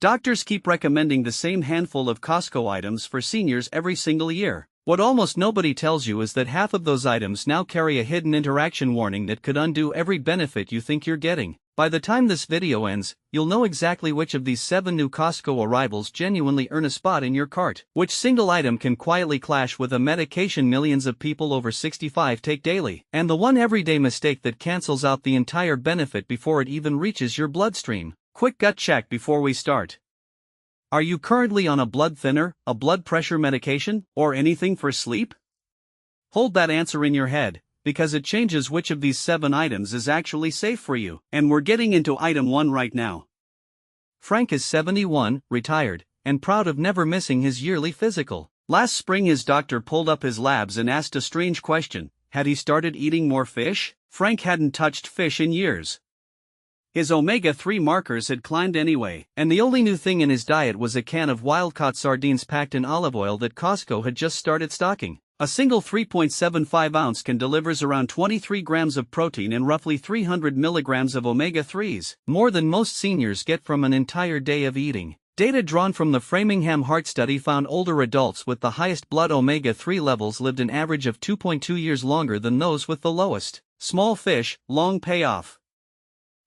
Doctors keep recommending the same handful of Costco items for seniors every single year. What almost nobody tells you is that half of those items now carry a hidden interaction warning that could undo every benefit you think you're getting. By the time this video ends, you'll know exactly which of these 7 new Costco arrivals genuinely earn a spot in your cart. Which single item can quietly clash with a medication millions of people over 65 take daily. And the one everyday mistake that cancels out the entire benefit before it even reaches your bloodstream. Quick gut check before we start. Are you currently on a blood thinner, a blood pressure medication, or anything for sleep? Hold that answer in your head, because it changes which of these 7 items is actually safe for you. And we're getting into item 1 right now. Frank is 71, retired, and proud of never missing his yearly physical. Last spring his doctor pulled up his labs and asked a strange question. Had he started eating more fish? Frank hadn't touched fish in years. His omega-3 markers had climbed anyway, and the only new thing in his diet was a can of wild-caught sardines packed in olive oil that Costco had just started stocking. A single 3.75 ounce can delivers around 23 grams of protein and roughly 300 milligrams of omega-3s, more than most seniors get from an entire day of eating. Data drawn from the Framingham Heart Study found older adults with the highest blood omega-3 levels lived an average of 2.2 years longer than those with the lowest. Small fish, long payoff.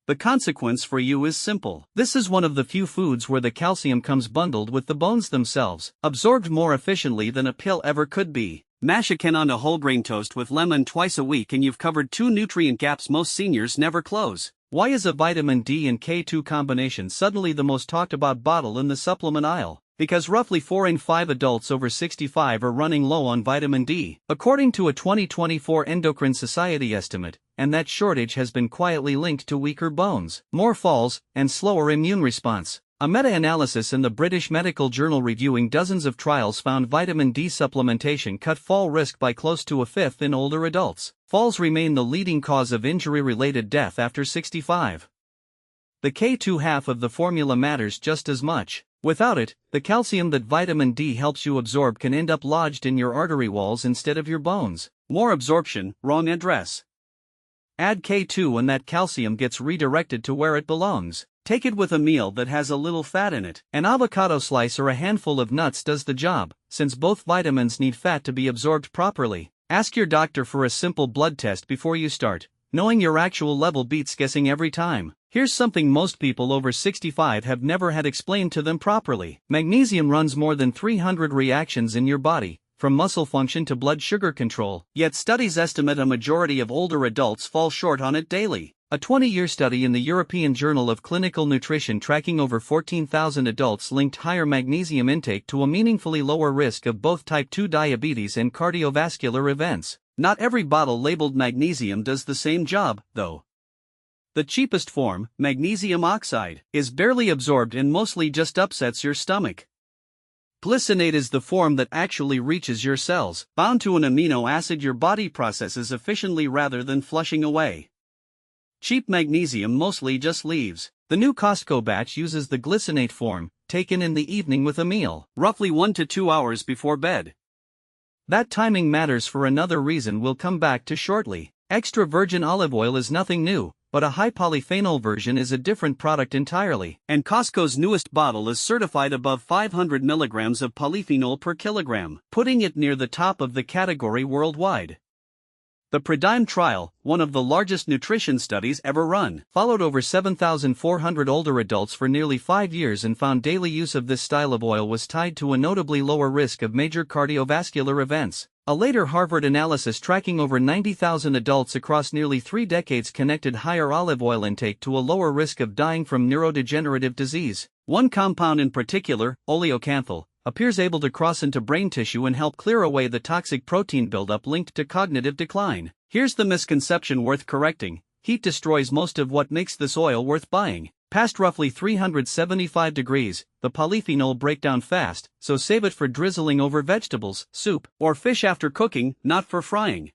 The consequence for you is simple. This is one of the few foods where the calcium comes bundled with the bones themselves, absorbed more efficiently than a pill ever could be. Mash a can onto whole grain toast with lemon twice a week and you've covered 2 nutrient gaps most seniors never close. Why is a vitamin D and K2 combination suddenly the most talked about bottle in the supplement aisle? Because roughly 4 in 5 adults over 65 are running low on vitamin D, according to a 2024 Endocrine Society estimate, and that shortage has been quietly linked to weaker bones, more falls, and slower immune response. A meta-analysis in the British Medical Journal reviewing dozens of trials found vitamin D supplementation cut fall risk by close to a fifth in older adults. Falls remain the leading cause of injury-related death after 65. The K2 half of the formula matters just as much. Without it, the calcium that vitamin D helps you absorb can end up lodged in your artery walls instead of your bones. More absorption, wrong address. Add K2 and that calcium gets redirected to where it belongs. Take it with a meal that has a little fat in it. An avocado slice or a handful of nuts does the job, since both vitamins need fat to be absorbed properly. Ask your doctor for a simple blood test before you start. Knowing your actual level beats guessing every time. Here's something most people over 65 have never had explained to them properly. Magnesium runs more than 300 reactions in your body, from muscle function to blood sugar control. Yet studies estimate a majority of older adults fall short on it daily. A 20-year study in the European Journal of Clinical Nutrition tracking over 14,000 adults linked higher magnesium intake to a meaningfully lower risk of both type 2 diabetes and cardiovascular events. Not every bottle labeled magnesium does the same job, though. The cheapest form, magnesium oxide, is barely absorbed and mostly just upsets your stomach. Glycinate is the form that actually reaches your cells, bound to an amino acid your body processes efficiently rather than flushing away. Cheap magnesium mostly just leaves. The new Costco batch uses the glycinate form, taken in the evening with a meal, roughly 1 to 2 hours before bed. That timing matters for another reason we'll come back to shortly. Extra virgin olive oil is nothing new, but a high polyphenol version is a different product entirely. And Costco's newest bottle is certified above 500 milligrams of polyphenol per kilogram, putting it near the top of the category worldwide. The Predime trial, one of the largest nutrition studies ever run, followed over 7,400 older adults for nearly 5 years and found daily use of this style of oil was tied to a notably lower risk of major cardiovascular events. A later Harvard analysis tracking over 90,000 adults across nearly 3 decades connected higher olive oil intake to a lower risk of dying from neurodegenerative disease. One compound in particular, oleocanthal, appears able to cross into brain tissue and help clear away the toxic protein buildup linked to cognitive decline. Here's the misconception worth correcting: heat destroys most of what makes this oil worth buying. Past roughly 375 degrees, the polyphenol break down fast, so save it for drizzling over vegetables, soup, or fish after cooking, not for frying.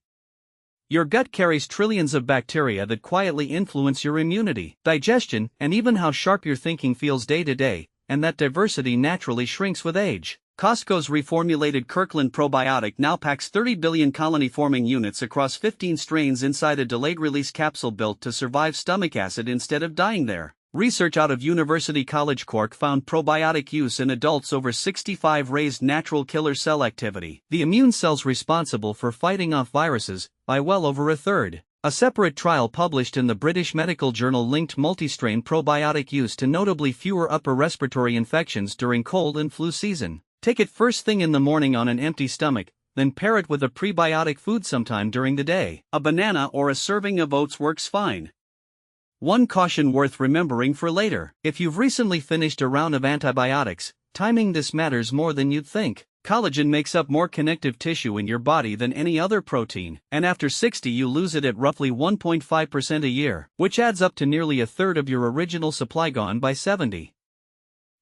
Your gut carries trillions of bacteria that quietly influence your immunity, digestion, and even how sharp your thinking feels day to day, and that diversity naturally shrinks with age. Costco's reformulated Kirkland probiotic now packs 30 billion colony-forming units across 15 strains inside a delayed-release capsule built to survive stomach acid instead of dying there. Research out of University College Cork found probiotic use in adults over 65 raised natural killer cell activity, the immune cells responsible for fighting off viruses, by well over a third. A separate trial published in the British Medical Journal linked multistrain probiotic use to notably fewer upper respiratory infections during cold and flu season. Take it first thing in the morning on an empty stomach, then pair it with a prebiotic food sometime during the day. A banana or a serving of oats works fine. One caution worth remembering for later: if you've recently finished a round of antibiotics, timing this matters more than you'd think. Collagen makes up more connective tissue in your body than any other protein, and after 60 you lose it at roughly 1.5% a year, which adds up to nearly a third of your original supply gone by 70.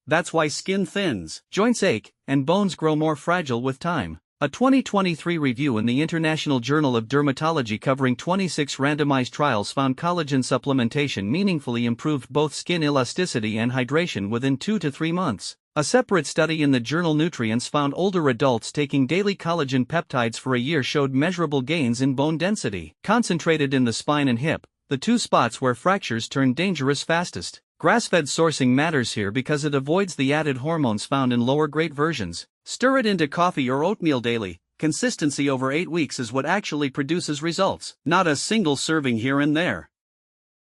That's why skin thins, joints ache, and bones grow more fragile with time. A 2023 review in the International Journal of Dermatology covering 26 randomized trials found collagen supplementation meaningfully improved both skin elasticity and hydration within 2 to 3 months. A separate study in the journal Nutrients found older adults taking daily collagen peptides for a year showed measurable gains in bone density, concentrated in the spine and hip, the two spots where fractures turn dangerous fastest. Grass-fed sourcing matters here because it avoids the added hormones found in lower-grade versions. Stir it into coffee or oatmeal daily. Consistency over 8 weeks is what actually produces results, not a single serving here and there.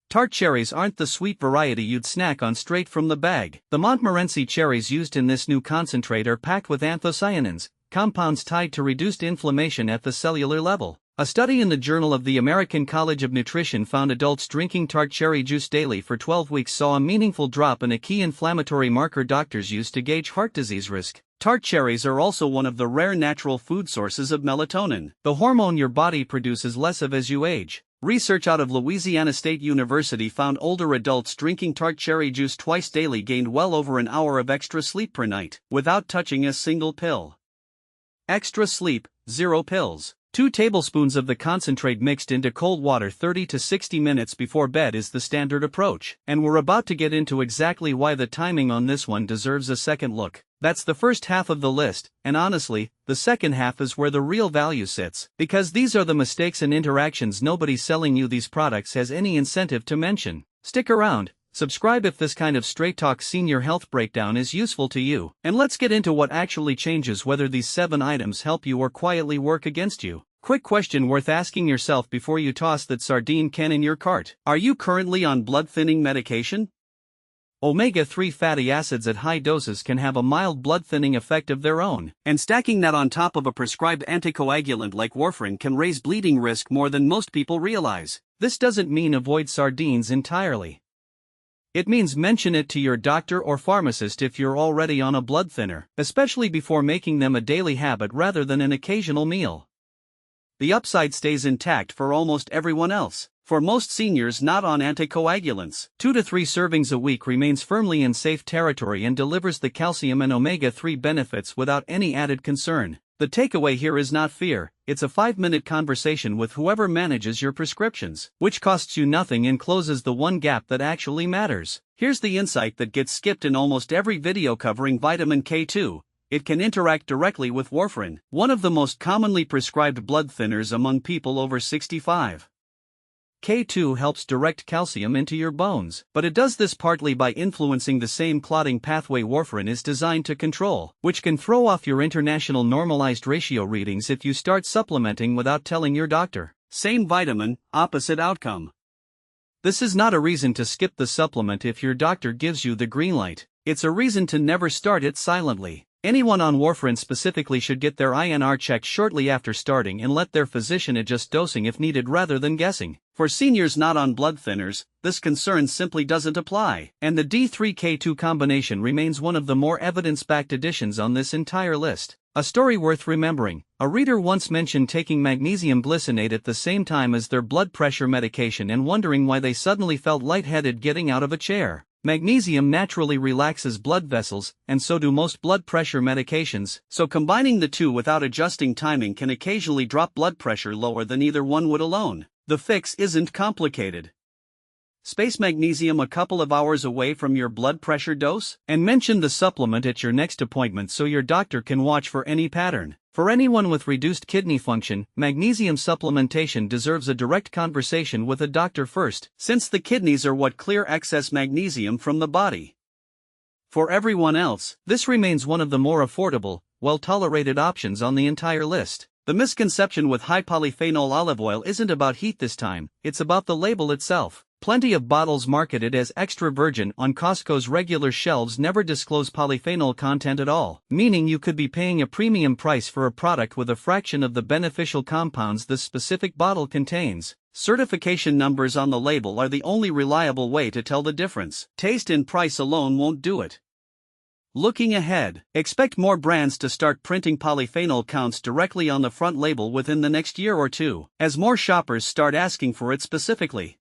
Tart cherries aren't the sweet variety you'd snack on straight from the bag. The Montmorency cherries used in this new concentrate are packed with anthocyanins, compounds tied to reduced inflammation at the cellular level. A study in the Journal of the American College of Nutrition found adults drinking tart cherry juice daily for 12 weeks saw a meaningful drop in a key inflammatory marker doctors use to gauge heart disease risk. Tart cherries are also one of the rare natural food sources of melatonin, the hormone your body produces less of as you age. Research out of Louisiana State University found older adults drinking tart cherry juice twice daily gained well over an hour of extra sleep per night, without touching a single pill. Extra sleep, 0 pills. 2 tablespoons of the concentrate mixed into cold water 30 to 60 minutes before bed is the standard approach, and we're about to get into exactly why the timing on this one deserves a second look. That's the first half of the list, and honestly, the second half is where the real value sits, because these are the mistakes and interactions nobody selling you these products has any incentive to mention. Stick around, subscribe if this kind of straight talk senior health breakdown is useful to you, and let's get into what actually changes whether these 7 items help you or quietly work against you. Quick question worth asking yourself before you toss that sardine can in your cart: are you currently on blood-thinning medication? Omega-3 fatty acids at high doses can have a mild blood-thinning effect of their own, and stacking that on top of a prescribed anticoagulant like warfarin can raise bleeding risk more than most people realize. This doesn't mean avoid sardines entirely. It means mention it to your doctor or pharmacist if you're already on a blood thinner, especially before making them a daily habit rather than an occasional meal. The upside stays intact for almost everyone else. For most seniors not on anticoagulants, 2 to 3 servings a week remains firmly in safe territory and delivers the calcium and omega-3 benefits without any added concern. The takeaway here is not fear, it's a 5-minute conversation with whoever manages your prescriptions, which costs you nothing and closes the one gap that actually matters. Here's the insight that gets skipped in almost every video covering vitamin K2. It can interact directly with warfarin, one of the most commonly prescribed blood thinners among people over 65. K2 helps direct calcium into your bones, but it does this partly by influencing the same clotting pathway warfarin is designed to control, which can throw off your international normalized ratio readings if you start supplementing without telling your doctor. Same vitamin, opposite outcome. This is not a reason to skip the supplement if your doctor gives you the green light. It's a reason to never start it silently. Anyone on warfarin specifically should get their INR checked shortly after starting and let their physician adjust dosing if needed rather than guessing. For seniors not on blood thinners, this concern simply doesn't apply, and the D3K2 combination remains one of the more evidence-backed additions on this entire list. A story worth remembering: a reader once mentioned taking magnesium glycinate at the same time as their blood pressure medication and wondering why they suddenly felt lightheaded getting out of a chair. Magnesium naturally relaxes blood vessels, and so do most blood pressure medications, so combining the two without adjusting timing can occasionally drop blood pressure lower than either one would alone. The fix isn't complicated. Space magnesium a couple of hours away from your blood pressure dose, and mention the supplement at your next appointment so your doctor can watch for any pattern. For anyone with reduced kidney function, magnesium supplementation deserves a direct conversation with a doctor first, since the kidneys are what clear excess magnesium from the body. For everyone else, this remains one of the more affordable, well-tolerated options on the entire list. The misconception with high polyphenol olive oil isn't about heat this time, it's about the label itself. Plenty of bottles marketed as extra virgin on Costco's regular shelves never disclose polyphenol content at all, meaning you could be paying a premium price for a product with a fraction of the beneficial compounds the specific bottle contains. Certification numbers on the label are the only reliable way to tell the difference. Taste and price alone won't do it. Looking ahead, expect more brands to start printing polyphenol counts directly on the front label within the next year or two, as more shoppers start asking for it specifically.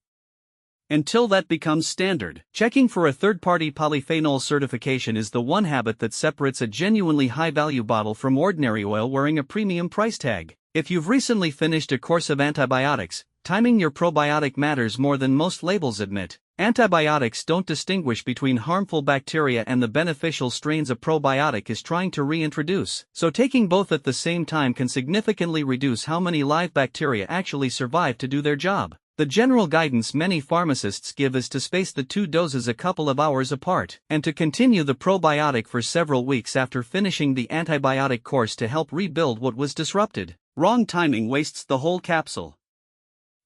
Until that becomes standard, checking for a third-party polyphenol certification is the one habit that separates a genuinely high-value bottle from ordinary oil wearing a premium price tag. If you've recently finished a course of antibiotics, timing your probiotic matters more than most labels admit. Antibiotics don't distinguish between harmful bacteria and the beneficial strains a probiotic is trying to reintroduce, so taking both at the same time can significantly reduce how many live bacteria actually survive to do their job. The general guidance many pharmacists give is to space the two doses a couple of hours apart, and to continue the probiotic for several weeks after finishing the antibiotic course to help rebuild what was disrupted. Wrong timing wastes the whole capsule.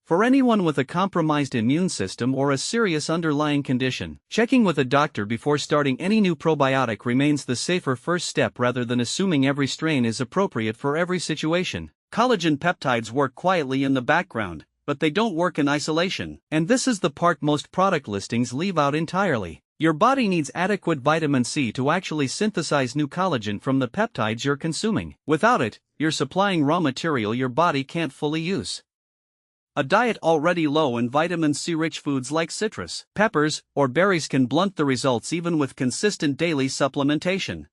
For anyone with a compromised immune system or a serious underlying condition, checking with a doctor before starting any new probiotic remains the safer first step rather than assuming every strain is appropriate for every situation. Collagen peptides work quietly in the background, but they don't work in isolation, and this is the part most product listings leave out entirely. Your body needs adequate vitamin C to actually synthesize new collagen from the peptides you're consuming. Without it, you're supplying raw material your body can't fully use. A diet already low in vitamin C-rich foods like citrus, peppers, or berries can blunt the results even with consistent daily supplementation.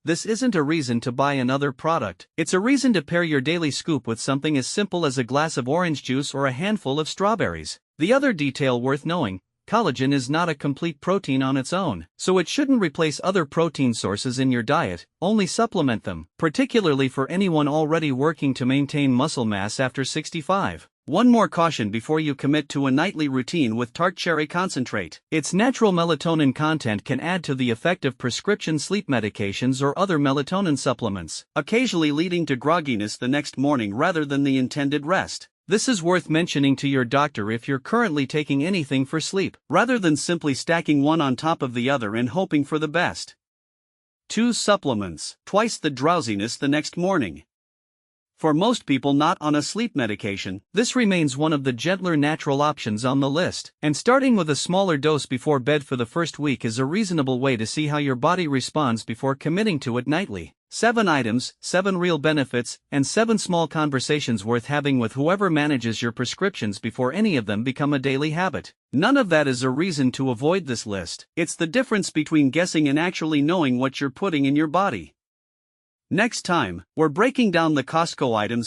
This isn't a reason to buy another product, it's a reason to pair your daily scoop with something as simple as a glass of orange juice or a handful of strawberries. The other detail worth knowing: collagen is not a complete protein on its own, so it shouldn't replace other protein sources in your diet, only supplement them, particularly for anyone already working to maintain muscle mass after 65. One more caution before you commit to a nightly routine with tart cherry concentrate. Its natural melatonin content can add to the effect of prescription sleep medications or other melatonin supplements, occasionally leading to grogginess the next morning rather than the intended rest. This is worth mentioning to your doctor if you're currently taking anything for sleep, rather than simply stacking one on top of the other and hoping for the best. 2 supplements, twice the drowsiness the next morning. For most people not on a sleep medication, this remains one of the gentler natural options on the list, and starting with a smaller dose before bed for the first week is a reasonable way to see how your body responds before committing to it nightly. 7 items, 7 real benefits, and 7 small conversations worth having with whoever manages your prescriptions before any of them become a daily habit. None of that is a reason to avoid this list, it's the difference between guessing and actually knowing what you're putting in your body. Next time, we're breaking down the Costco items